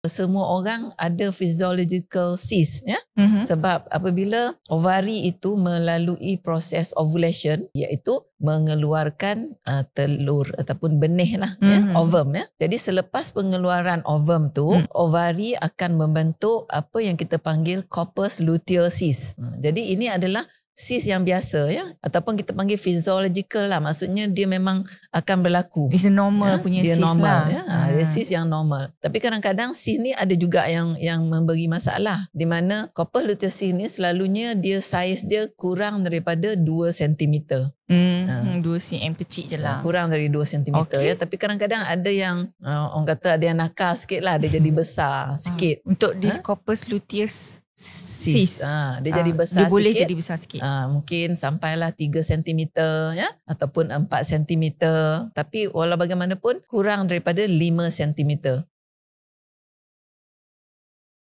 semua orang ada physiological cyst ya. Sebab apabila ovari itu melalui proses ovulation, iaitu mengeluarkan telur ataupun benih lah ya, ovum ya. Jadi selepas pengeluaran ovum tu, ovari akan membentuk apa yang kita panggil corpus luteal cyst. Jadi ini adalah cyst yang biasa ya, ataupun kita panggil physiological lah, maksudnya dia memang akan berlaku. It's a normal punya dia cyst normal, lah. Ya. Dia cyst yang normal. Tapi kadang-kadang cyst ni ada juga yang memberi masalah, di mana corpus luteal cyst ni selalunya dia saiz dia kurang daripada 2 cm. 2 cm kecil je lah. Kurang dari 2 cm ya. Tapi kadang-kadang ada yang orang kata ada yang nakal sikit lah, dia jadi besar sikit. Untuk this corpus luteus cyst, dia jadi besar dia boleh sikit. jadi besar sikit. Mungkin sampailah 3 cm ya, ataupun 4 cm. Tapi walau bagaimanapun kurang daripada 5 cm.